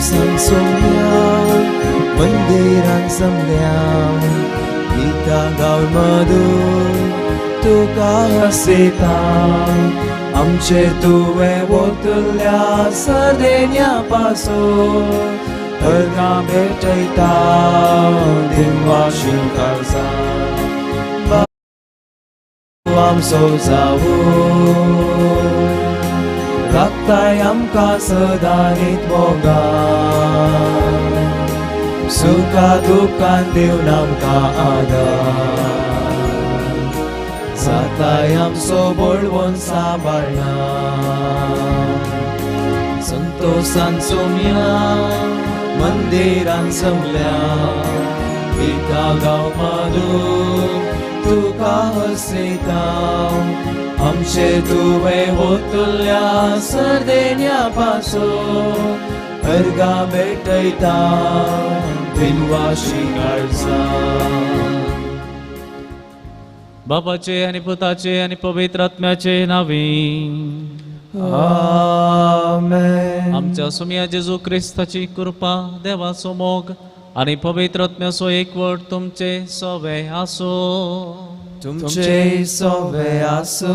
सांसोम्या मंदिरान जमल्या गीता गांवमधून तुका हसयता आमचे तुवें ओतल्या सदेन्या पासून अर्गा भेटयता दिनवाशी काळजा आमचो जावून राखताय आमकां सदां नीत मोगान सुखा दुखान दिवन आमकां आदार जाताय आमचो बळवून सांबाळना संतोषान सोम्या मंदिरान जमल्या गिता गांवमधून तुका हसयता आमचे तुवें ओतल्या सदेन्या पासून अर्गा भेटयता बिनवाशी काळजा बापाचे आणि पुताचे आणि पवित्र आत्म्याचे नावे आमेन. आमच्या सुमिया जेजू ख्रिस्ताची कृपा देवाचो मोग आणि पवित्र आत्म्याचो एकवट तुमचे सवे आसो तुमचे सवे आसो.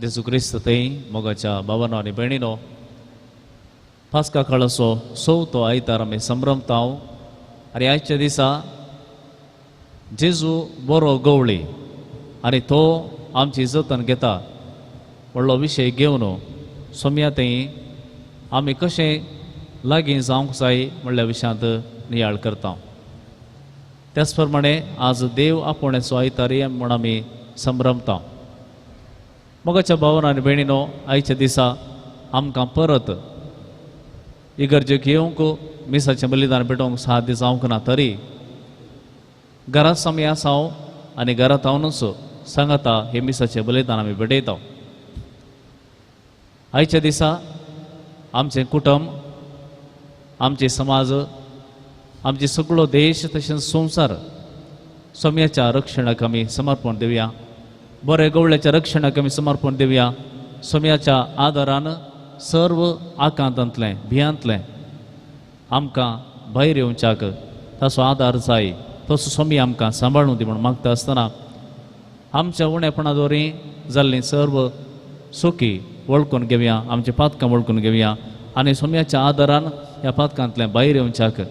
जेजू ख्रिस्त ते मोगाच्या भावांनो आणि भयणीनो पास्का काळाचो चवथो आयतार आमी संभ्रमताव आनी आयच्या दिसा जेजू बरो गवळी आनी तो आमची जतन घेता व्हडलो विशय घेवन सोम्या थंय आमी कशें लागीं जावंक जाय म्हणल्या विशयांत नियाळ करता. त्याच प्रमाणे आज देव आपोवण्याचो आयतार म्हूण आमी संभ्रमता. मोगाच्या भावांनो आनी भयणीनो आयच्या दिसा आमकां परत इगर्जेक येवंक मिसाचें बलिदान पेटोवंक साध्य जावंक ना तरी घरांत सामी आसाव आनी घरांत रावनूच सांगाता हे मिसाचें बलिदान आमी पेटयता. आयच्या दिसा आमचें कुटुंब आमचे समाज आमचे सगळो देश तशेंच संवसार सोम्याच्या रक्षणाक आमी समर्पण दिवया. बरे गवळ्याच्या रक्षणाक आमी समर्पण दिवया. सोम्याच्या आदारान सर्व आकांतांतलें भियांतलें आमकां भायर येवच्याक ताचो आदार जाय तसो सोमी आमकां सांबाळून दी म्हूण मागता आसतना आमच्या उणेपणा दोरी जाल्लीं सर्व सुखी वळखून घेवया. आमचे पातकां वळखून घेवया आनी सोम्याच्या आदारान ह्या पातकांतलें भायर येवच्याक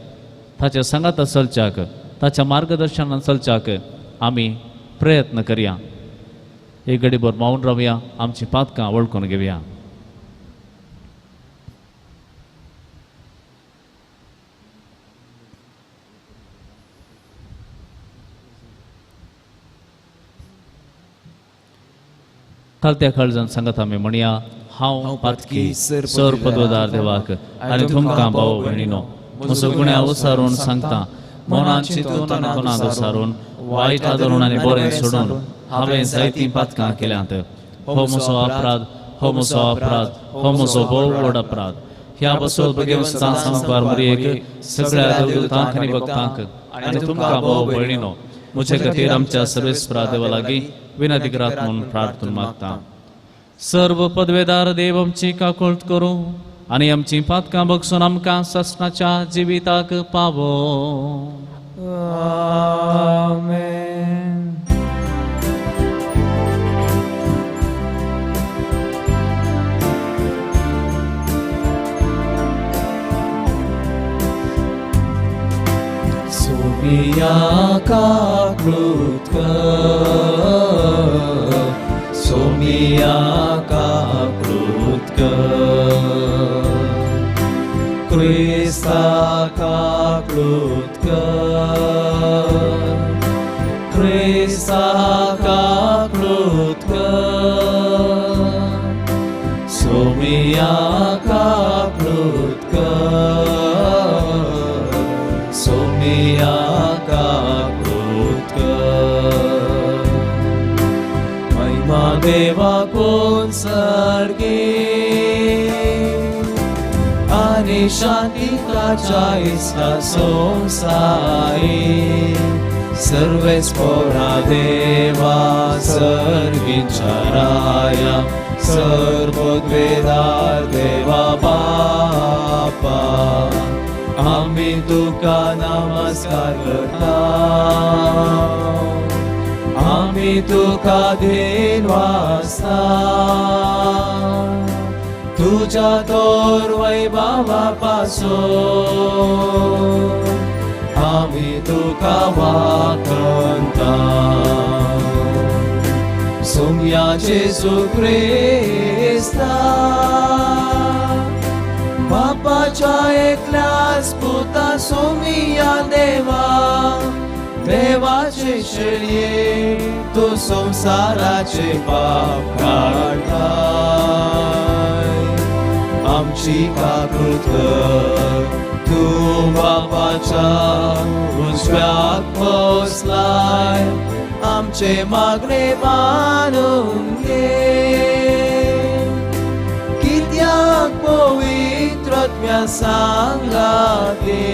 ताच्या सांगात चलच्याक ताच्या मार्गदर्शनान चलच्याक आमी प्रयत्न करया. एक घडीभर मौन रावया. आमची पातकां वळखून घेवया. खालत्या काळजान सांगत आमी म्हणया हांव पातकी सर पदवेदार देवाक आनी तुमकां भाव भयणीनो म्हजो गुण्या उसारून सांगता मनान चिंतून आनी तोंडान उसारून वायट आदरून आनी बरें सोडून हांवें जायतीं पातकां केल्यांत. हो म्हजो अपराध, हो म्हजो अपराध, हो म्हजो भोव व्हड अपराध. ह्या बसोत भगवंतान सांगपार मरयेक सगळ्या देवदूतांक आनी भक्तांक आनी तुमकां भाव भयणीनो म्हजे खातीर आमच्या सर्वेस्परा देवा लागीं विनती करात म्हणून प्रार्थना मागता. सर्व पदवेदार देव आमची काकूळट करूं आनी आमची पातकां बगसून आमकां ससनाच्या जिविताक पावो. आमेन. सोमिया काकूळट कर, सोमिया काकूळट कर, क्रिस्ता काकूळट कर, क्रिस्ता काकूळट कर, सोमिया काकूळट कर, सोमिया काकूळट कर. महिमा देवा कोण सर्गे आनी शांती ताच्या इस्ता संसारी सर्वेस्परा देवा सर्गीच्या राया सर्वोद्वेदार देवा बाप बाप्पा आम्ही तुका नमस्कार करता आम्ही तुका धेन वाजता तुझ्या तोर वैभवापासून आम्ही तुका वाखणता सोम्या जेसू ख्रिस्ता बापाच्या एकल्याच पुता सोमिया देवा देवाचे शेळये तो संसाराचे पाप काढताय आमची काकृत कर तू बापाच्या उजव्यात पोचलाय आमचे मागणे मानून घे कित्याक पवित्रत्म्या सांगाते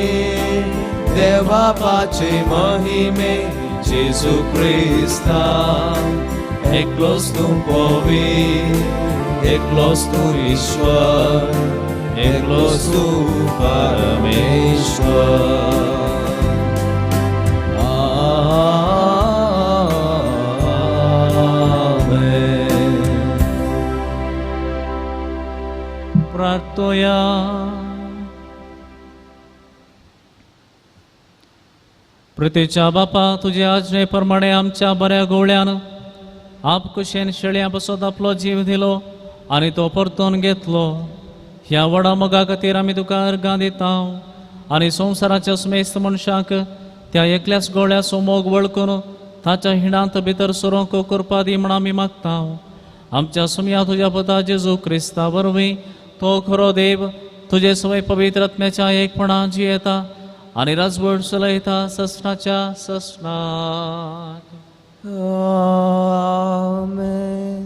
देव बापाचे महिमे जेजू ख्रिस्ता एकलोच तू पवित्र एकलोच तू ईश्वर एकलोच तू परमेश्वर प्रार्थोया पृथ्वीच्या बापा तुझ्या आज्ञेप्रमाणे आमच्या बऱ्या गोवळ्यान आपकुशेन शेळ्या बसत आपलो जीव दिलो आणि तो परतून घेतलो ह्या वडा मोगा खातीर आमी तुका अर्गां दिता आणि संवसाराच्या समेस्त मनशाक त्या एकल्याच गोवळ्याचो मोग वळखून ताच्या हिणांत भितर सुरोंक करपा दी म्हण आमी मागता आमच्या सुमया तुझ्या पुता जेजू क्रिस्ता वरवीं तो खरो देव तुझे सवय पवित्र आत्म्याच्या एकपणा जियेता आणि राजवट चलयता ससनाच्या ससनाक आमेन.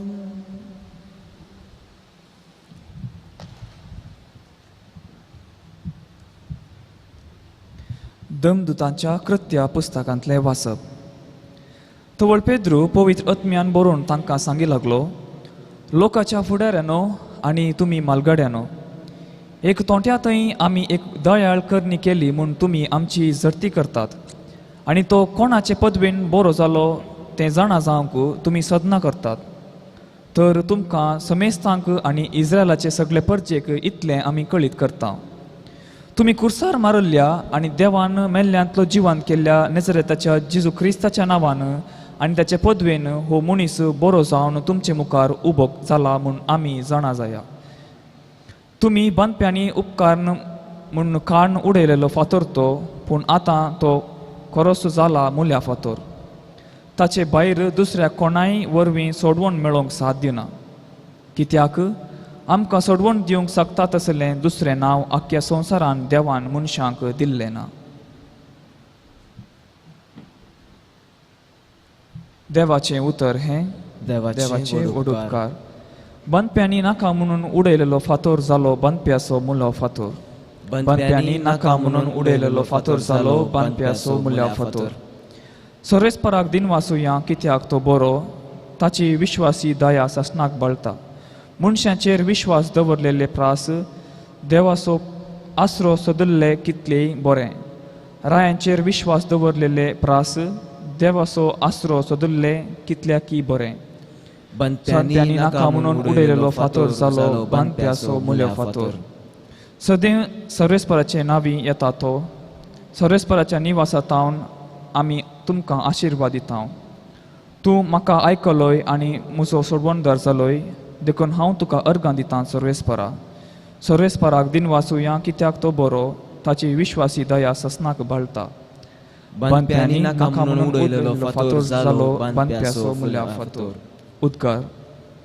दमदुतांच्या कृत्या पुस्तकांतले वाचप. तवळ पेद्रू पवित्र आत्म्यान बरोवन तांकां सांगी लागलो, लोकाच्या फुडाऱ्यानो आनी तुमी मालगाड्यानो, एक तोंट्या थंय आमी एक दयाळ करणी केली म्हूण तुमी आमची जर्ती करतात आनी तो कोणाचे पदवेन बरो जालो तें जाणा जावंक तुमी सदना करतात. तर तुमकां समेस्तांक आनी इस्रायलाचे सगळे परजेक इतलें आमी कळीत करता. तुमी कुर्सार मारल्ल्या आनी देवान मेल्ल्यांतलो जिवान केल्ल्या नजरेताच्या जेजू क्रिस्ताच्या नांवान आनी ताचे पदवेन हो मनीस बरो जावन तुमचे मुखार उबो जाला म्हूण आमी जाणा जाया. तुमी बांदप्यांनी उपकारन म्हूण काण उडयलेलो फातर तो, पूण आतां तो खरोच जाला मुल्या फातर. ताचे भायर दुसऱ्या कोणाय वरवीं सोडवण मेळोवंक साध्य ना, कित्याक आमकां सोडवण दिवंक शकता तसलें दुसरें नांव आख्या संवसारान देवान मनशांक दिल्लें ना. देवाचें उतर हें देवाचे ओडुपकार. बांदप्यांनी नाका म्हणून उडयलेलो फातर जालो बांदप्याचो मुलो फातर. बांदप्यांनी नाका म्हणून उडयलेलो फातर जालो बांदप्याचो मुल्या फातर. सर्वेस्पराक दिनवासुया कित्याक तो बरो, ताची विश्वासी दया ससनाक बळटा. मनशांचेर विश्वास दवरलेले प्रास देवाचो आसरो सोदल्ले कितलेय बरें. रायांचेर विश्वास दवरलेले प्रास देवाचो आसरो सोदल्ले कितल्याकी बरें. बांदप्यांनी नाका म्हणून उडयलेलो फातर जालो बांदप्याचो मुल्यो फातर. सदैव सर्वेस्पराचे नांवी येता तो. सर्वेस्पराच्या निवासांतावन आमी तुमकां आशिर्वाद दिता. तूं म्हाका आयकलोय आनी म्हजो सोडवणदार जालोय, देखून हांव तुका अर्गां दितां सर्वेस्परा. सर्वेस्पराक दिनवासुया कित्याक तो बरो, ताची विश्वासी दया ससनाक बळटा. बांदप्यांनी नाका म्हणून उडयलेलो फातर जालो बांदप्याचो मुल्या फातर. उद्गार.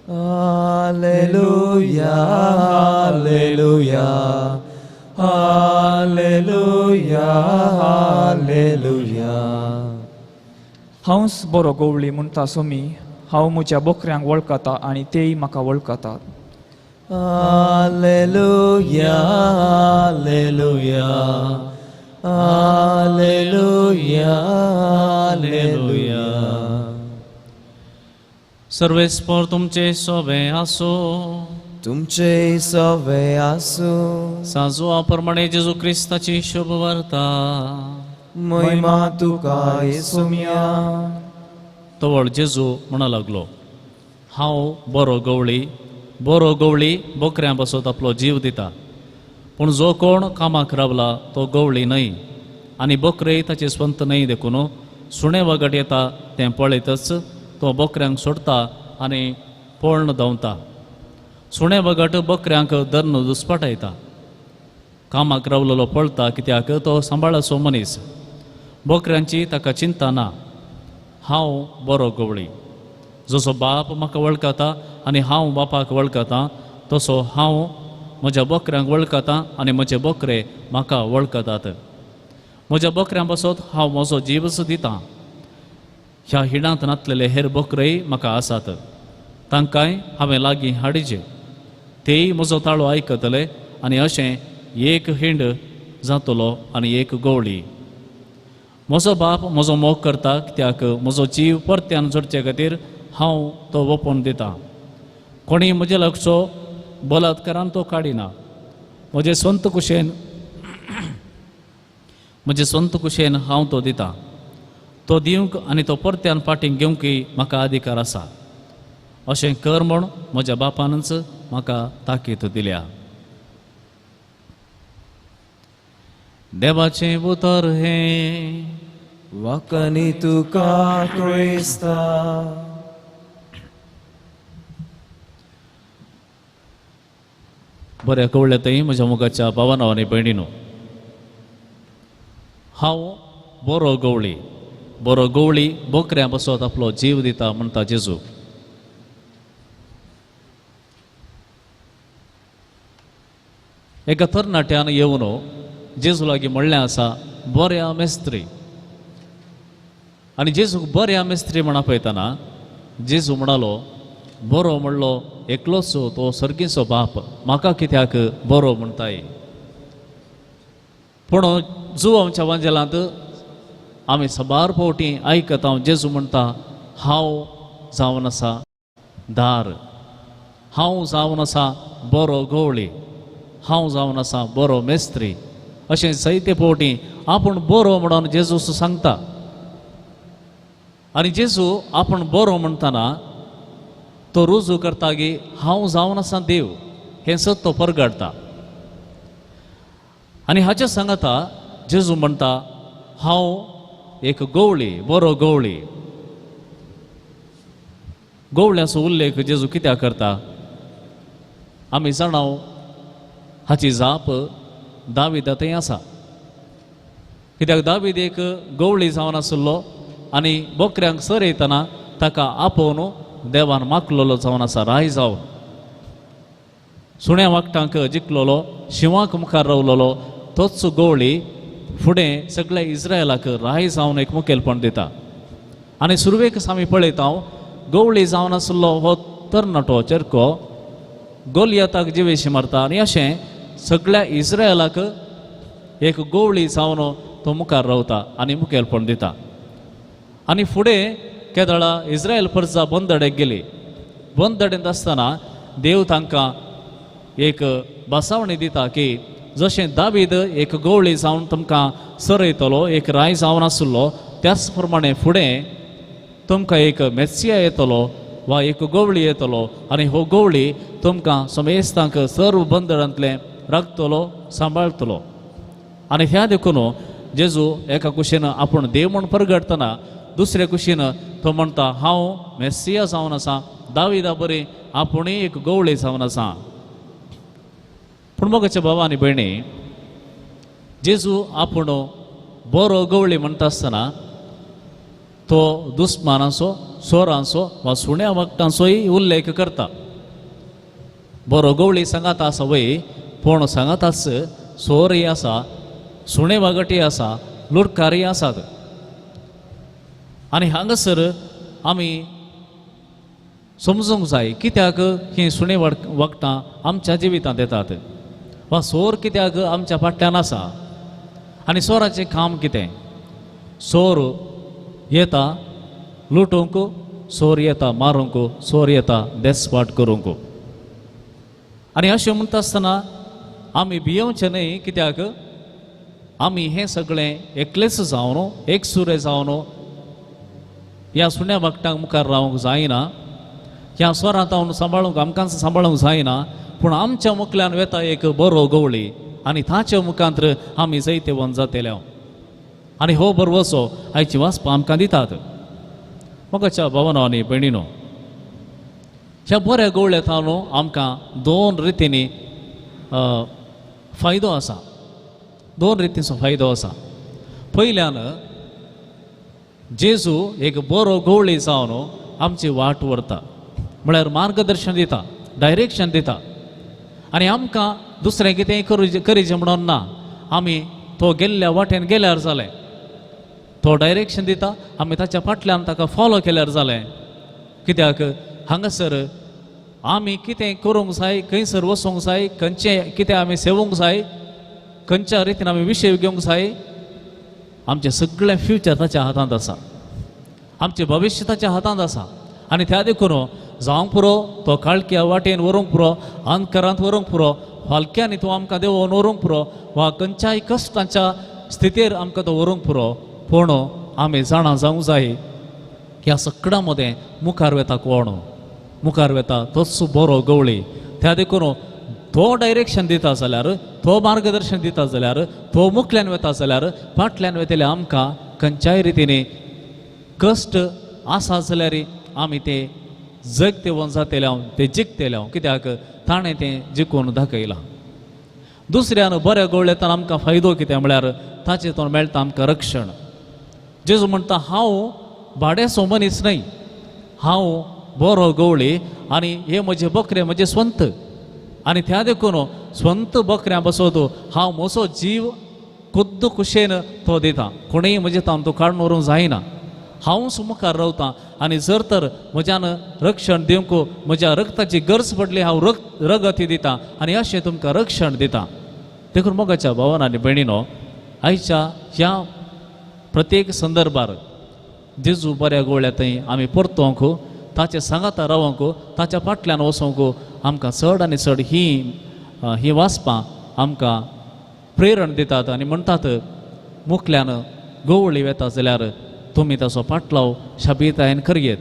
Hallelujah hallelujah hallelujah hallelujah. हांवच बरो गोवळी म्हणटा सोमी, हांव म्हज्या बोकऱ्यांक वळखता आनी तेय म्हाका वळखतात. Hallelujah hallelujah hallelujah hallelujah. सर्वेस्पर तुमचे सोबे आसो. तुमचे सवे आसू साजू प्रमाणे जेजू क्रिस्ताची शुभ वार्ता महिमा तुका येसुमिया. तवळ जेजू म्हणा लागलो, हांव बरो गवळी बोकऱ्यां बसत आपलो जीव दिता. पूण जो कोण कामाक रावला तो गवळी न्हय आनी बोकरे ताचे स्वंत न्हय देखून सुणें वगत येता तें पळयतच तो बोकऱ्यांक सोडता आनी पळण धांवता. सुणें वगत बोकऱ्यांक धरून दुस्पटायता. कामाक रावलेलो पळता कित्याक तो सांबाळाचो मनीस. बोकऱ्यांची ताका चिंता ना. हांव बरो गवळी. जसो बाप म्हाका वळखता आनी हांव बापाक वळखतां तसो हांव म्हज्या बोकऱ्यांक वळखतां आनी म्हजे बोकरे म्हाका वळखतात. म्हज्या बोकऱ्यां बसत हांव म्हजो जीवच दितां. ह्या हिणांत नातलेले हेर बोकरेय म्हाका आसात. तांकांय हांवें लागीं हाडिचे. तेय म्हजो ताळो आयकतले आनी अशें एक हिंड जातलो आनी एक गवळी. म्हजो बाप म्हजो मोग करता कित्याक म्हजो जीव परत्यान जोडचे खातीर हांव तो ओपोवन दितां. कोणी म्हजे लागचो बलात्कारान तो काडिना. म्हजे स्वंत कुशेन हांव तो दितां. तो दिवंक आनी तो परत्यान पाटींक घेवंकय म्हाका अधिकार आसा. अशें कर म्हूण म्हज्या बापानच म्हाका ताकीद दिल्या. देवाचें उतर हें वाकनी तुका क्रिस्ता. बऱ्या कवळ्यातय म्हज्या मुखाच्या भावांनो आनी भयणीनो, हांव बरो गवळी बोकऱ्यां बसत आपलो जीव दिता म्हणटा जेजू. एका तरणाट्यान येवन जेजू लागीं म्हणलें आसा, बऱ्या मेस्त्री. आनी जेजूक बऱ्या मेस्त्री म्हणा पळयतना जेजू म्हणालो, बरो म्हणलो एकलोच तो सर्गीचो बाप म्हाका कित्याक बरो म्हणटाय. पूण जो आमच्या वांजेलांत आमी सबार फावटी आयकता जेजू म्हणटा, हांव जावन आसा दार, हांव जावन आसा बरो गवळी, हांव जावन आसा बरो मेस्त्री. अशें जायते फावटी आपूण बरो म्हणून जेजू सांगता. आनी जेजू आपूण बरो म्हणटना तो रुजू करता की हांव जावन आसा देव हें सत तो परगडता. आनी हाचे सांगता जेजू म्हणटा, हांव एक गवळी, बरो गवळी. गवळ्याचो उल्लेख जेजू कित्याक करता? आमी जाणाव हाची जाप दाविदांतय आसा. कित्याक दावीद एक गवळी जावन आसलो आनी बोकऱ्यांक सर येतना ताका आपोवन देवान मागलेलो जावन आसा राय जावन. सुण्या वागटांक जिखलेलो, शिवांक मुखार रावलेलो तोच गवळी फुडें सगळ्या इस्रायलाक राय जावन एक मुखेलपण दिता. आनी सुरवेक आमी पळयता गवळी जावन आसलो हो तरणाटो चेरको गोलियाताक जिवेशी मारता आनी अशें सगळ्या इस्रायलाक एक गवळी जावन तो मुखार रावता आनी मुखेलपण दिता. आनी फुडें केदळा इस्रायल परजा बंदडेक गेली. बंदडेंत आसतना देव तांकां एक बसावणी दिता की जशें दावीद एक गवळी जावन तुमकां सरयतलो, एक राय जावन आसलो, त्याच प्रमाणे फुडें तुमकां एक मेस्सिया येतलो वा एक गवळी येतलो आनी हो गवळी तुमकां समेस्तांक सर्व बंदडांतले राखतलो, सांबाळतलो. आनी ह्या देखून जेजू एका कुशीन आपूण देव म्हूण परगडतना दुसऱ्या कुशीन तो म्हणटा, हांव मेस्सिया जावन आसा, दाविदा बरी आपुणूय एक गवळी जावन आसा. पूण मोगाच्या भावा आनी भयणी, जेजू आपूण बरो गवळी म्हणटा आसतना तो दुस्मानाचो, सोरांचो वा सुण्या वखटांचोय उल्लेख करता. बरो गवळी सांगात आसा वय, पूण सांगाताच सोरय आसा, सुणे वागटी आसा, लुडकारय आसात. आनी हांगासर आमी समजूंक जाय कित्याक ही सुणे वखटां आमच्या जिवितांत येतात वा सोर कित्याक आमच्या फाटल्यान आसा. आनी सोराचें काम कितें? सोर येता लुटूंक, सोर येता मारूंक, सोर येता देसपाट करूंक. आनी अशें म्हणटा आसतना आमी भियोवचें न्हय, कित्याक आमी हें सगळें एकलेच जावन एक सुरे जावन ह्या सुण्या भक्तांक मुखार रावंक जायना, ह्या स्वरांत हांव सांबाळूंक आमकां सांबाळूंक जायना, पूण आमच्या मुखल्यान वेता एक बरो गवळी आनी ताच्या मुखांत्र आमी जायते वन जातले. आनी हो बरवसो आयची वाचपां आमकां दितात. मोगाच्या भावानो आनी भयणीनो, ह्या बऱ्या गवळ्यात न्हू आमकां दोन रितींनी फायदो आसा, दोन रितींचो फायदो आसा. पयल्यान जेजू एक बरो गवळी जावन आमची वाट व्हरता, म्हळ्यार मार्गदर्शन दिता, डायरेक्शन दिता. आनी आमकां दुसरें कितेंय करीचें म्हणून ना, आमी तो गेल्ल्या वाटेन गेल्यार जालें. तो डायरेक्शन दिता, आमी ताच्या फाटल्यान ताका फॉलो केल्यार जालें. कित्याक हांगासर आमी कितें करूंक जाय, खंयसर वचूंक जाय, खंयचें कितें आमी सेवूंक जाय, खंयच्या रितीन आमी विशय घेवंक जाय, आमचें सगळें फ्युचर ताच्या हातांत आसा, आमचें भविश्य ताच्या हातांत आसा. आनी त्या देखून जावंक पुरो तो काळक्या वाटेन व्हरूंक पुरो, अंधकारांत व्हरूंक पुरो, फालक्यांनी तो आमकां देंवोवन व्हरूंक पुरो, वा खंयच्याय कश्टांच्या स्थितीर आमकां तो व्हरूंक पुरो. पूण आमी जाणा जावंक जाय ह्या सगळ्या मदें मुखार वेता कोण, मुखार वेता तोच बरो गवळी. त्या देखून तो डायरेक्शन दिता जाल्यार, तो मार्गदर्शन दिता जाल्यार, तो मुखल्यान वेता जाल्यार फाटल्यान वेतेले आमकां खंयच्याय रितीनी कश्ट आसा जाल्यार आमी ते जगते वन जातले, ते जिखतले, कित्याक ताणें तें जिखून दाखयलां. दुसऱ्यान बऱ्या गवळ्यान आमकां फायदो कितें म्हळ्यार ताचेतून मेळटा आमकां रक्षण. जेजू म्हणटा हांव भाड्याचो मनीस न्हय, हांव बरो गवळी आनी हे म्हजे बकरे म्हजे स्वंत. आनी त्या देखून स्वंत बकऱ्या बसोत हांव म्हजो जीव खुद्द कुशेन तो दिता, कोणूय म्हजे तावन तो काडून व्हरूंक जायना. हांवूच मुखार रावतां आनी जर तर म्हज्यान रक्षण दिवंक म्हज्या रक्ताची गरज पडली हांव रगती दितां आनी अशें तुमकां रक्षण दितां. देखून मोगाच्या भावान आनी भयणीनो, आयच्या ह्या प्रत्येक संदर्भार जेजू बऱ्या गवळ्या थंय आमी परतोवंक, ताचे सांगाता रावंक, ताच्या फाटल्यान वचोंक आमकां चड आनी चड ही वाचपां आमकां प्रेरण दितात. आनी म्हणटात मुखल्यान गवळी वेता जाल्यार तुमी ताचो फाटलाव शाबीतायेन करयेत,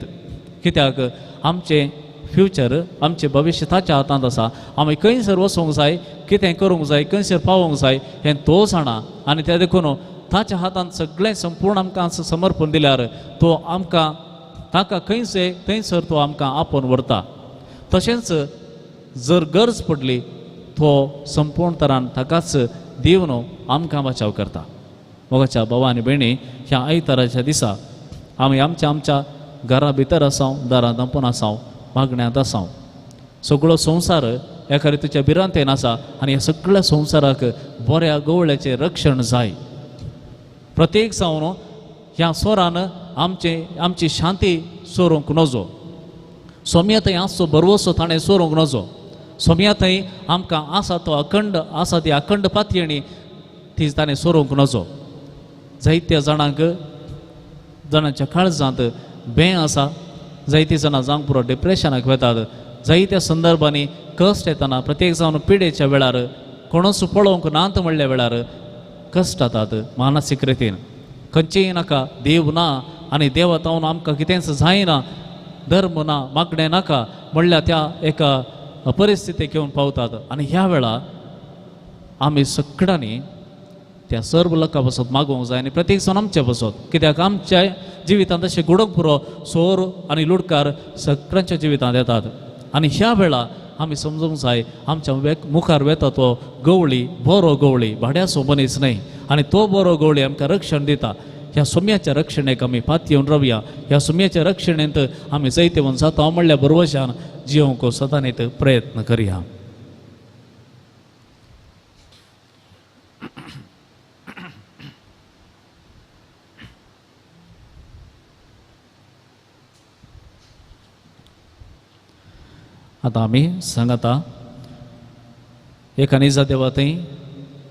कित्याक आमचें फ्युचर, आमचें भविश्य ताच्या हातांत आसा. आमी खंयसर वचूंक जाय, कितें करूंक जाय, खंयसर पावोंक जाय हें तो जाणा. आनी त्या देखून ताच्या हातांत सगळें संपूर्ण आमकां समर्पण दिल्यार तो आमकां ताका खंयसर तो आमकां आपोवन व्हरता. तशेंच जर गरज पडली तो संपूर्ण तरान ताकाच दिवन आमकां बचाव करता. मोगाच्या भावा आनी भयणी, ह्या आयताराच्या दिसा आमी आमच्या घरा भितर आसांव, दारां दांपून आसांव, मागण्यांत आसांव, सगळो संवसार एका रितीच्या भिरांतेन आसा. आनी ह्या सगळ्या संवसाराक बऱ्या गवळ्याचें रक्षण जाय. प्रत्येक जावन ह्या स्वरान आमची शांती सोरूंक नजो, सोम्या थंय आसचो बरवसो ताणें सोरूंक नजो. सोम्या थंय आमकां आसा तो अखंड आसा ती अखंड पातयणी ती ताणें सोरूंक नजो. जायत्या जाणांच्या काळजांत भें आसा, जायतीं जाणां जावंक पुरो डिप्रेशनाक वेतात, जायत्या संदर्भांनी कश्ट येतना प्रत्येक जावन पिडेच्या वेळार कोणूच पळोवंक नात म्हणल्या वेळार कश्ट जातात मानसीक रितीन. खंयचेय नाका, देव ना आनी देवा तावन आमकां कितेंच जायना, धर्म ना, मागणें नाका म्हणल्यार त्या एका परिस्थितीक घेवन पावतात. आनी ह्या वेळा आमी सगळ्यांनी त्या सर्व लोकां बसत मागोवंक जाय आनी प्रत्येक जाण आमचे बसत, कित्याक आमच्या जिवितांत अशें घडोवंक पुरो सोर आनी लुडकार सगळ्यांच्या जिवितांत येतात. आनी ह्या वेळा आमी समजूंक जाय आमच्या मुखार वेता तो गवळी, बरो गवळी, भाड्याचो मनीस न्हय. आनी तो बरो गवळी आमकां रक्षण दिता. ह्या सुम्याच्या रक्षणेक आमी पातयेवन येवन रावया. ह्या सुम्याच्या रक्षणेंत आमी जायते वन जाता म्हणल्या बरोवशान जियोंक सदांच प्रयत्न करया. आतां आमी सांगाता एका निजा देवा थंय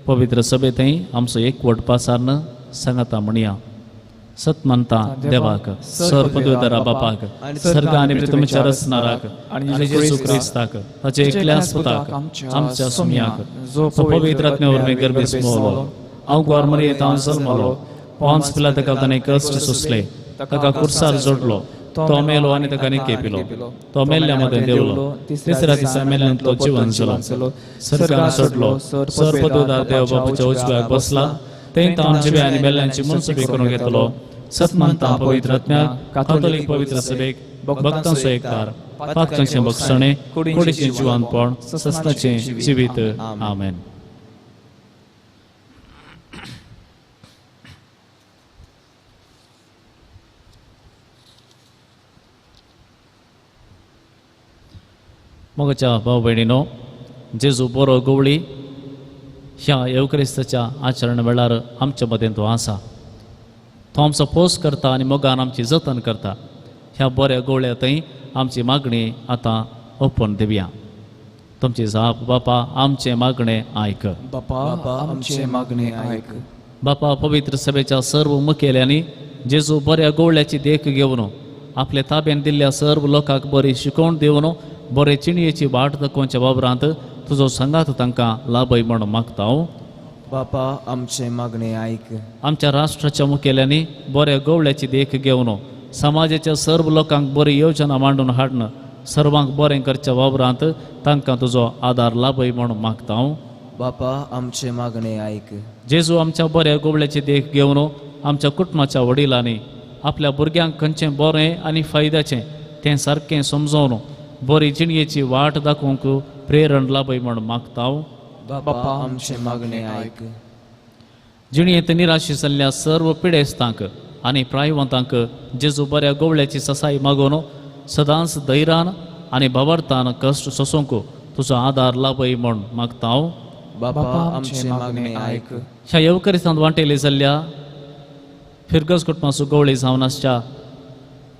पवित्र सभे थंय आमचो एकवट पासारन सांगाता म्हणया. सत म्हणता देवाक सर पदवीधरा बापाक सर्ग आणि पृथ्वीच्या रचणाराक आणि जेजू ख्रिस्ताक ताचे एकल्याच पुताक आमच्या सुमयाक जो पवित्र आत्म्यावर गर्भीस मोलो अवघड मर्यादांत जल्मलो पॉन्स पिलाताका ताणे कष्ट सोसले ताका कुर्सार जोडलो तो मेलो आणि ताका निके पिलो तो मेल्ल्यामध्ये देवलो तिसऱ्या दिसा मेल्ल्यांतलो जीवन जलो सर्गान सोडलो सर पदवीधर देव बापाच्या उजव्याक बसला तें तावन जिवे आनी मेल्ल्यांची मनसुबी करून घेतलो सत म्हणता पवित्र आत्म्याक कातोलीक पवित्र सभेक भक्तांचो एककार पातकांचे बक्षणे कुडीचे जिवंतपण सस्ताचे जिवीत आमेन. मोगाच्या भाव भयणीनो जेजू बरो गवळी ह्या येवक्रिस्ताच्या आचरण वेळार आमच्या मदें तो आसा तो आमचो पोस करता आनी मोगान आमची जतन करता ह्या बऱ्या गवळ्यातय आमची मागणी आतां ओपन दिवया. तुमची जाप बापा आमचे मागणे आयक बापा आमचे मागणे आयक बापा पवित्र सभेच्या सर्व मुखेल्यांनी जेजू बऱ्या गवळ्याची देख घेवन आपल्या ताब्यान दिल्ल्या सर्व लोकांक बरी शिकोवण दिवन बरे चिणयेची वाट दाखोवच्या वावरांत तुजो संगात तांकां लाभय म्हण मागता हांव. बापा आमचे मागणे आयक आमच्या राष्ट्राच्या मुखेल्यांनी बऱ्या गवळ्याची देख घेवन समाजाच्या सर्व लोकांक बरी योजना मांडून हाडन सर्वांक बरें करच्या वावरांत तांकां तुजो आदार लाभय म्हण मागता हांव. बापा आमचे मागणे आयक जेजू आमच्या बऱ्या गवळ्याची देख घेवन आमच्या कुटुंबाच्या वडिलांनी आपल्या भुरग्यांक खंयचें बरें आनी फायद्याचें तें सारकें समजोवन बरी जिणयेची वाट दाखोवंक प्रेरण लाभय म्हण मागता हांव. बापा आमचे मागणे आयक जिणयेंत निराशी जाल्ल्या सर्व पिडेस्तांक आनी प्रायवंतांक जेजू बऱ्या गवळ्याची ससाई मागोवन सदांच धैर्यान आनी भावार्थान कश्ट सोसूंक तुजो आदार लाभय म्हण मागता हांव. बापा आमचे मागणे आयक ह्या येवकरिस्तांत वांटेली जाल्ल्या फिरगस कुटुंबाचो गवळी जावन आसच्या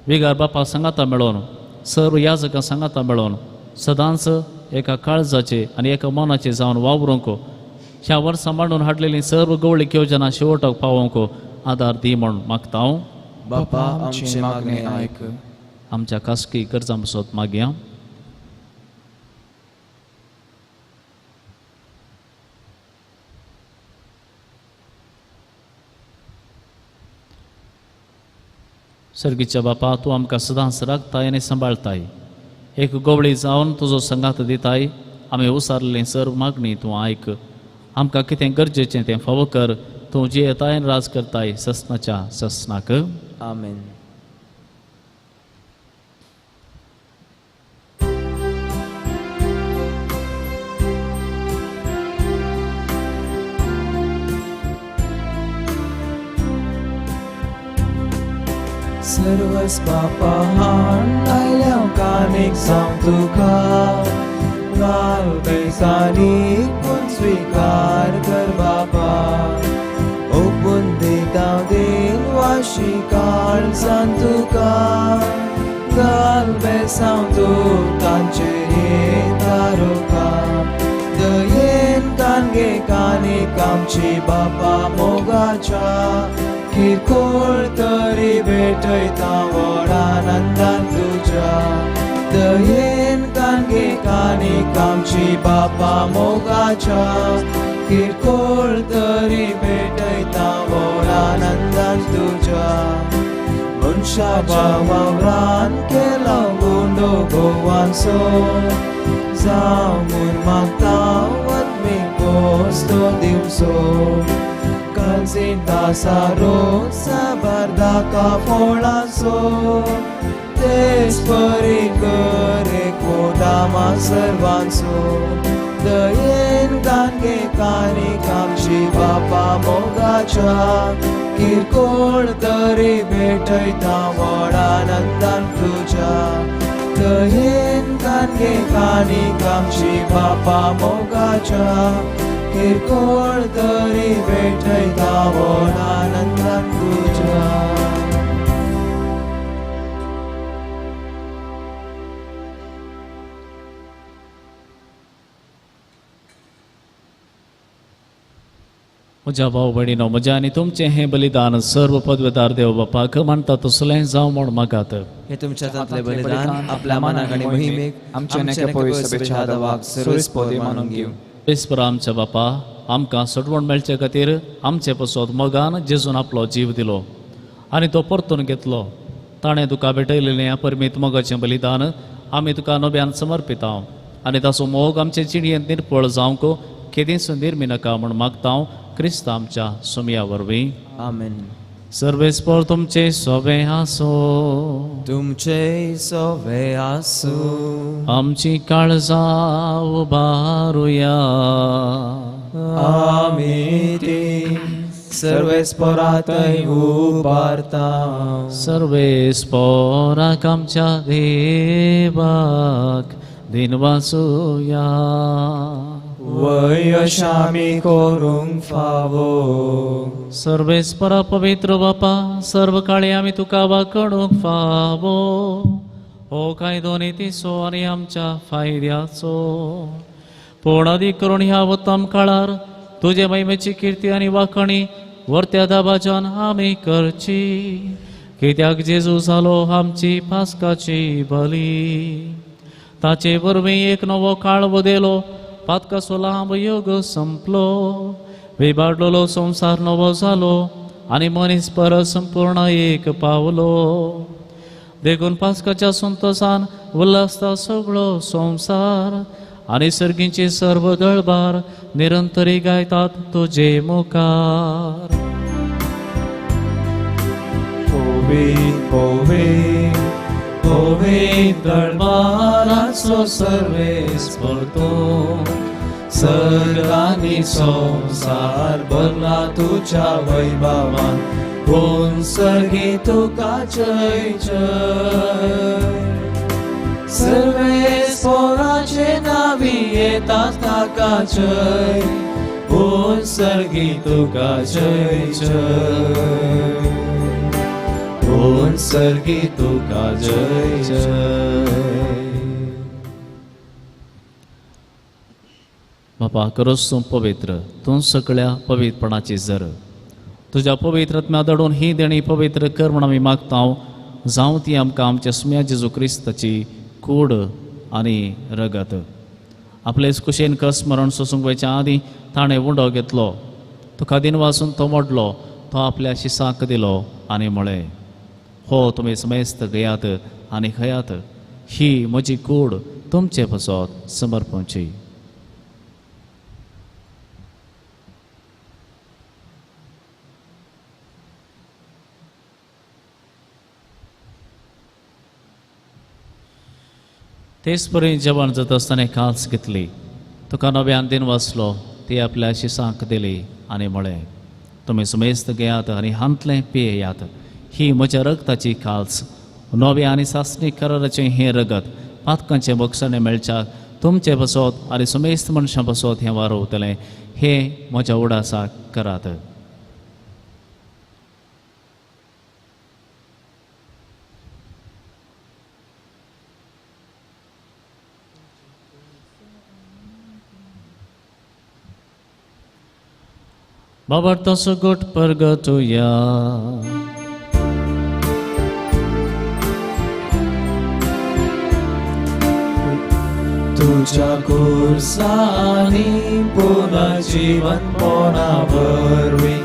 विगार बापा सांगाता मेळोवन सर्व याजकां सांगाता मेळोवन सदांच एका काळजाचे आनी एका मनाचे जावन वावरूंक ह्या वर्सां मांडून हाडलेली सर्व गवळीक योजना शेवटाक पावोवंक आदार दी म्हण मागता हांव. बापा आमचे मागणे आयक आमच्या खासगी गरजां पासत मागया. सर्गीच्या बापा तूं आमकां सदांच राखताय आनी सांबाळताय एक गवळी जावन तुजो संगात दिताय आमी उसारलेली सर्व मागणी तूं आयक आमकां कितें गरजेचें तें फावो कर तूं जी येताय आनी राज करताय ससनाच्या ससनाक आमेन. सर्वस बापा हाण आयल्या कानीक सांग तुका घाल बेसानी पूण स्वीकार कर बापा ओपून दिता देन वाशी काळ सांग तुका घाल बेसांव तूं तांचेर येतारोका दयेन कानगे कानीक आमची बापा मोगाच्या किरकोळ तरी भेटयता व्हडानंदान तुज्या दयेन कानगे कानीक आमची बापा मोगाच्या किरकोळ तरी भेटयता व्हडानंदान तुज्या मनशाच्या वावरान केलो गुंडो गोवांचो जावून मागता वतमी पोस्तो दिवचो Calzinta rosa bardaca folaso Despări care codama servanso Dăien gange cani cam și bapa mogacha Kirkol tări betăi tavara nandan tuja Dăien gange cani cam și bapa mogacha किरकोळ तरी भेटयता व्हडानंदान तुज्या म्हज्या भाऊ भयणीनो, म्हजें आनी तुमचें हें बलिदान सर्व पदवेदार देव बापाक मानता तसलें जावं म्हूण मागात. हे तुमच्या हातांतलें बलिदान आपल्या मनाक आनी मोहिमेक आमच्या नेक्या पवित्र सभेच्या आदावाक सर्वस्पोदी मानून घेऊ. पेस्पर आमच्या बापा, आमकां सडवण मेळचे खातीर आमचे पसोत मोगान जेजून आपलो जीव दिलो आनी तो परतून घेतलो. ताणें तुका भेटयलेलें अपरिमीत मोगाचें बलिदान आमी तुका नव्यान समर्पिता आनी ताचो मोग आमचे जिणयेंत निर्पळ जावंक केदींच निर्मिनाका म्हूण मागता क्रिस्त आमच्या सुमया वरवीं. आमेन. सर्वेस्पर तुमचे सोबे आसो. तुमचे सोवे आसूं. आमची काळजां उबारुया. आमी ती सर्वेस्परांतय उबारता. सर्वेस्पराक आमच्या देवाक दिनवासुया. वयश आमी करूंक फावो. सर्वेस्परा पवित्र बापा, सर्व काळी आमी तुका वाकडूंक फावो. हो कायदो नितीचो आनी आमच्या फायद्याचो. पूण अदीक करून ह्या उत्तम काळार तुजे महिमेची कीर्ती आनी वाखणी वर्त्या दाबाच्यान आमी करची. कित्याक जेजू जालो आमची पास्काची बली. ताचे वरवीं एक नवो काळ वदेलो. पातकाचो लांब योग संपलो. विबाडलेलो संवसार नवो जालो आनी मनीस परत संपूर्ण एक पावलो. देखून पास्काच्या संतोसान उल्हासता सगळो संवसार आनी सर्गींचे सर्व गळबार निरंतरी गायतात तुजे मुखार. पवित्र पवित्र पवित्र दरबाराचो सर्वेस्पर तूं. सर्ग आनी संवसार भरला तुज्या वैभवान. पूण सर्गी तुका जय जय. सर्वेस्पराचे नावी येतात ताका जय. पूण सर्गी तुका जय जय. पूण सर्गी तुका जय जय. बापा, करोस तूं पवित्र, तूं सगळ्या पवित्रपणाची जर. तुज्या पवित्रत्म्या दडून ही देणी पवित्र कर म्हूण आमी मागता. जावं ती आमकां आमच्या सुम्या जेजू क्रिस्ताची कूड आनी रगत. आपलेच कुशेन कर स्मरण सोसूंक वयच्या आदीं ताणें उंडो घेतलो. तुका दिन वाचून तो मोडलो. तो आपल्या शिसाक दिलो आनी म्हळें, हो तुमी समेस्त घेयात आनी खयात. ही म्हजी कूड तुमचे पसोत समर्पणची. तेच परी जेवण जाता आसतना काल्स घेतली. तुका नव्यान दिन वाचलो. ती आपल्या शिसांक दिली आनी म्हळें, तुमी समेस्त घेयात आनी हांतलें पियेयात. ही म्हज्या रगताची काल्स, नवे आनी सासणी कराराचें हें रगत पातकांचे मोक्षाणें मेळच्याक तुमचे बसोत आनी समेस्त मनशां बसोत हें वारोवतलें. हें म्हज्या उडासाक करात. Babar taso gut pergatuya. तुझ्या कुर्सानी पुनर्जीवन पोना वरवीं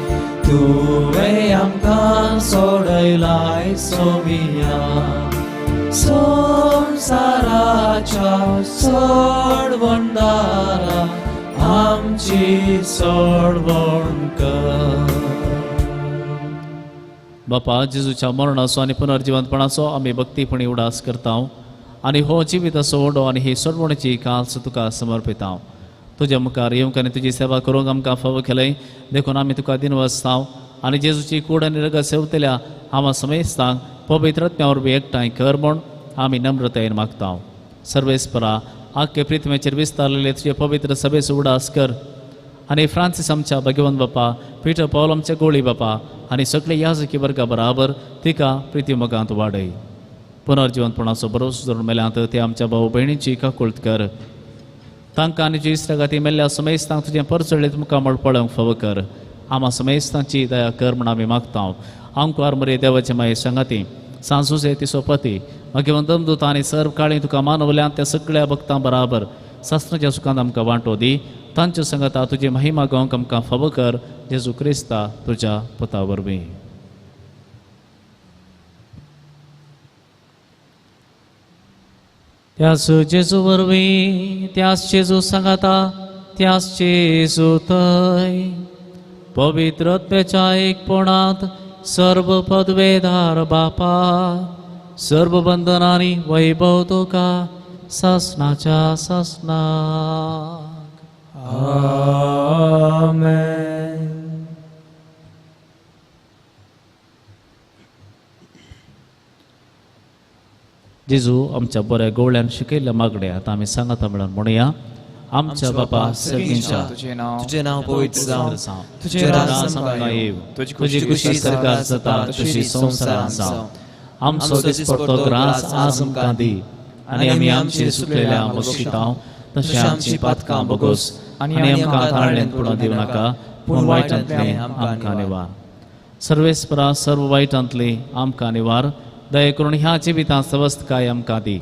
तुवें आमकां सोडयलाय सोमिया. संवसाराच्या सोडवणदारा आमची सोडवण कर. बापा, जेजूच्या मरणाचो आनी पुनर्जिवंतपणाचो आमी भक्तीपणी उडास करता आनी हो जिविताचो ओडो आनी ही सोडवणेची काल्स तुका समर्पिता. तुज्या मुखार येवंक आनी तुजी सेवा करूंक आमकां फावो केलय. देखून आमी तुका दिन वाचता आनी जेजूची कूड आनी रगत सेवतल्या आमा समेस्तांक पवित्र आत्म्या वरवीं एकठांय कर म्हूण आमी नम्रतायेन मागता. सर्वेस्परा, आख्खे पृथ्वीचेर विस्तारलेले तुजे पवित्र सभेचो उडास कर आनी फ्रांसीस आमच्या भगवंत बापा, पीटर पौल आमच्या गोळी बापा आनी सगळे याजकी वर्गा बराबर तिका प्रिती मोगांत वाडय. पुनर्जिवंतपणाचो भरोसो धरून मेल्यांत ते आमच्या भाऊ भयणीची काकुळट कर. तांकां आनी जी इश्टागाती मेल्ल्या समेस्तांक तुजें परचडलें मुखार पळोवंक फावो कर आम्हा समेस्तांची दया कर म्हण आमी मागता आमकां मरे देवाचे माये संगाती सांसूसे ती सोपती मागीर वंदम दूता आनी सर्व काळी तुका मानवल्यान त्या सगळ्या भक्तां बराबर शास्त्राच्या सुखांत आमकां वांटो दी तांच्या संगता तुजी महिमा गावंक आमकां फावो कर जेजू क्रिस्ता तुज्या पुता वरवीं त्याच जेजू वरवीं त्याच जेजू सांगाता त्याच जेजू थंय पवित्र आत्म्याच्या एकपणांत सर्व पदवेदार बापा सर्व बंधनांनी वैभव तुका ससनाच्या ससनाक आमेन. जेजू आमच्या बऱ्या गोवळ्यान शिकयल्ल्या मागण्या आतां आमी सांगाता म्हणून म्हणुया आमच्या बापा सर्गींच्या तुझे नाव तुझे नाव पवित्र जावं तुझे तुझे राज राज आमकां येव तुझी तुझी खुशी सरकार जाता तशी संवसारांत जावं आमचो दिसपडटो ग्रास आज आमकां दी आनी आमी आमचे सुकलेल्या मशितांव तशें आमची पातकां बोगोस आनी आमकां ताळ्यान पुडो दिवं नाका पूण वायटांतले आमकां निवार सर्वेस्परा सर्व वायटांतले आमकां निवार दया करून ह्या जिवितांत सवस्थकाय आमकां दी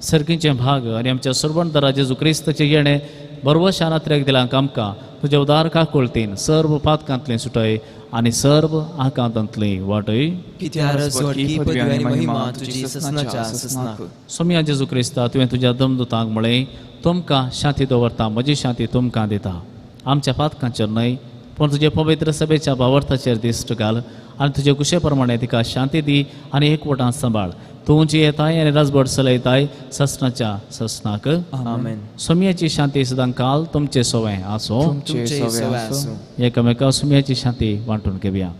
सर्गीचे भाग आनी आमच्या सुरवणदारा जेजू क्रिस्ताचे येणे बरोबर शानात्र्याक दिलांक आमकां तुज्या उदार काकुळतीन सर्व पातकांतले सुटय आनी सर्व आकांतांतली वाटय कित्या रसवडकी पदवी आनी महिमा तुजी ससनाच्या ससनाक सोम्या जेजू क्रिस्ता तुवें तुज्या दमदुतांक म्हळें तुमकां शांती दवरता म्हजी शांती तुमकां दिता आमच्या पातकांचेर न्हय पूण तुजे पवित्र सभेच्या भावार्थाचेर दिश्ट घाल आनी तुजे कुशे प्रमाणे तिका शांती दी आनी एकवटान सांबाळ तूं जी येताय आनी राजभर चलयताय ससनाच्या ससनाक आमेन सोम्याची शांती सदां काल तुमचे सोवें आसो तुमचे सवय आसूं एकामेका सोम्याची शांती वांटून घेवया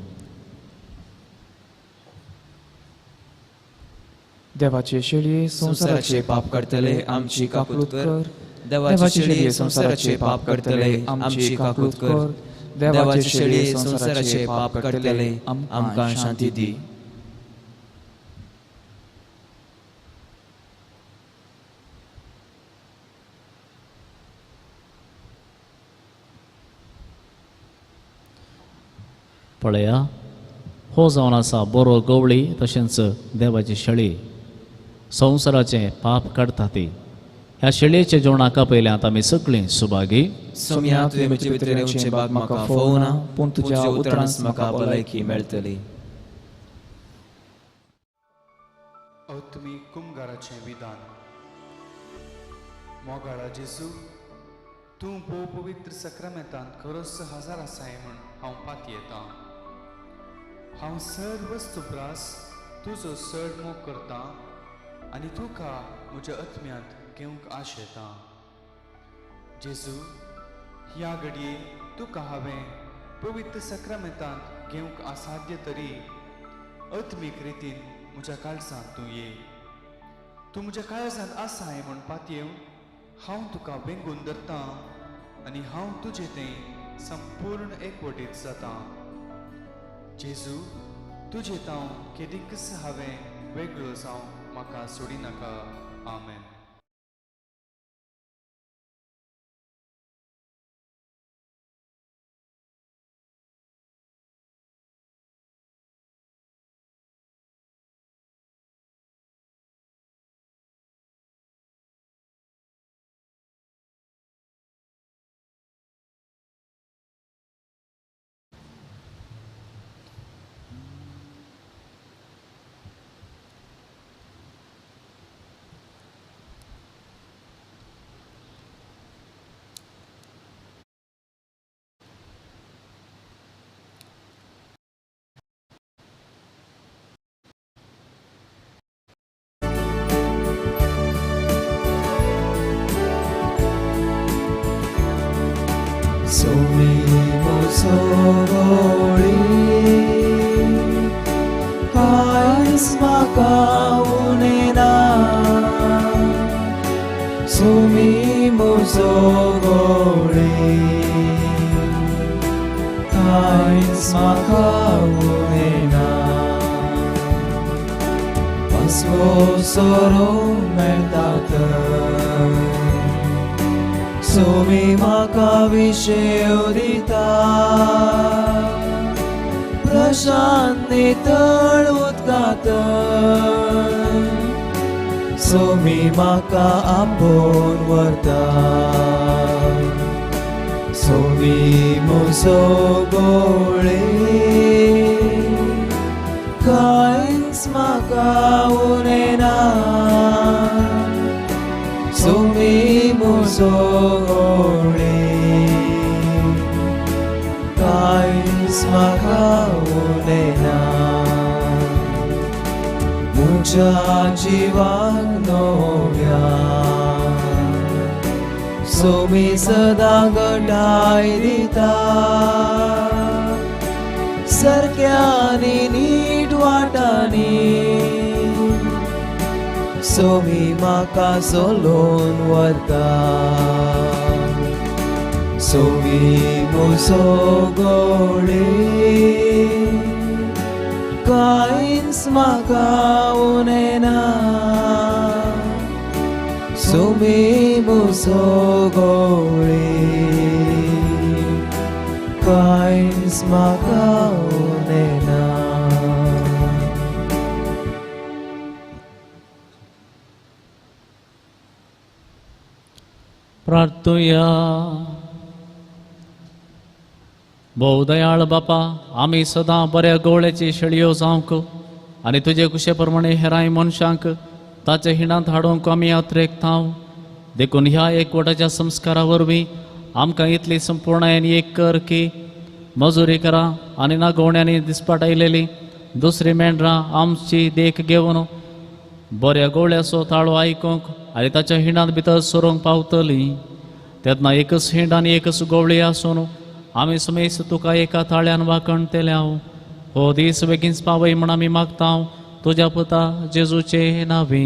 देवाचे शेळये संसाराचे पाप करतले आमची काकूत कर देवाचे देवाचे शेळये शेळये संसाराचे पाप करतले आमची काकूत कर देवाचे शेळये संसाराचे पाप करतले आमकां शांती दी पळया हो जावन आसा बरो गवळी तशेंच देवाची शेळी संवसाराचे पाप काडटा ती ह्या शेळयेच्या जेवणाका पयल्यात आमी सगळीं सुभागी सोम्या तुवें म्हजे भितर येवचें भाग म्हाका फोवना पूण तुज्या उतरांत म्हाका भलायकी मेळटली तुमी कुमगाराचें विधान मोगाळा जेजू तूं भोव पवित्र सक्रामेंतांत खरोच हजार आसाय म्हूण हांव पाती येता हांव सर्व वस्तुप्रास तुजो चड मोग करता आनी तुका म्हज्या आत्म्यांत घेवंक आशेता जेजू ह्या घडये तुका हांवें पवित्र सक्रामेंतांत घेवंक असाध्य तरी आत्मीक रितीन म्हज्या काळजांत तूं ये तूं म्हज्या काळजांत आसाय म्हूण पातयेवन हांव तुका वेंगून धरतां आनी हांव तुजें तें संपूर्ण एकवटीत जाता जेजू तुजें तांव केदींकच हांवें वेगळो जावं म्हाका सोडी नाका आमेन कांयच म्हाका उणेना सुमी म्हजो गोळे कांयच म्हाका उणेना पासवो सोरो मेळटा तर सोमी म्हाका विशय दिता प्रशांत नितळ उदकांत सोमी म्हाका आपोवन व्हरता सोमी म्हजो गोळे कांयच म्हाका उरना सोमी म्हजो गोळे कांयच म्हाका उरना म्हज्या जिवाक नव्या सोमी सदां घटाय दिता सारक्यानी नीट वाटांनी सोमी म्हाका सोलोवन व्हरता सोमी म्हजो गोळे कांयच म्हाका उरना सोमी म्हजो गोळे कांयच म्हाका उरना प्रार्थुया भोवदयाळ बापा आमी सदां बऱ्या गोवळ्याची शेळयो जावंक आनी तुजे कुशे प्रमाणे हेरांय मनशांक ताच्या हिणांत हाडूंक आमी अत्रेकतांव देखून ह्या एकवटाच्या संस्कारा वरवीं आमकां इतली संपूर्णायेन एक कर की मजुरी करा आनी ना गोवण्यांनी दिसपाटायलेली दुसरी मेंढरां आमची देख घेवन बऱ्या गोवळ्याचो ताळो आयकूंक आनी ताच्या हिणांत भितर सरूंक पावतली तेन्ना एकच हिंड आनी एकच गोवळी आसून आमी समेस तुका एका ताळ्यान वाकणतेल्याव हो दीस बेगीनच पावय म्हण आमी मागतांव तुज्या पुता जेजूचे नांवी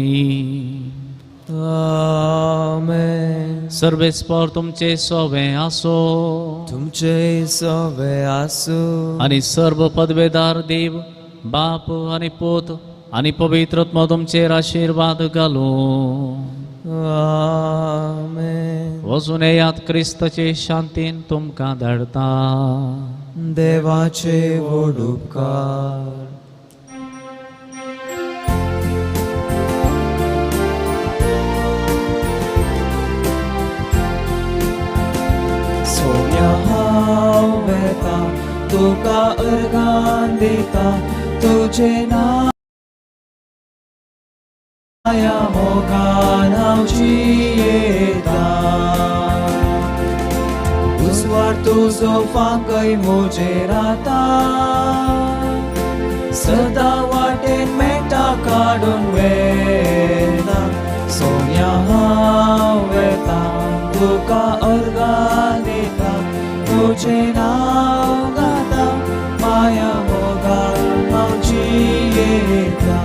आमेन सर्वेस्पर तुमचे सोवे आसो तुमचे सवे आसूं आनी सर्व पदवेदार देव बाप आनी पूत आनी पवित्रत्म तुमचेर आशीर्वाद घालो आमेन वचून येयात क्रिस्ताचे शांतीन तुमकां धाडता देवाचे व्हड उपकार सोम्या हांव वेता तुका अर्गान दिता तुजे नांव या मोगान हांव जियेता उजवाड तुजो फांकय म्हजेर आता सदां वाटेन मेटा काडून वेता सोम्या हांव वेता तुका अर्गान दिता तुजे नांव गाता माया मोगान हांव जियेता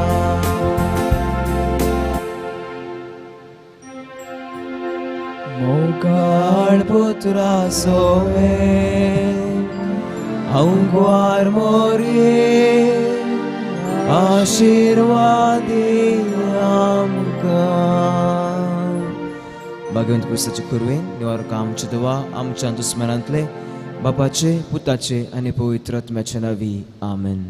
मोगाळ पुत्रा सोवे हांव ग्वार मोरये आशीर्वादी आमकां भगवंत क्रिस्ताचे कुरवेन निवारक आमची दुआ आमच्या दुस्मनांतले बापाचे पुताचे आनी पवित्र आत्म्याचे नांवी आमेन.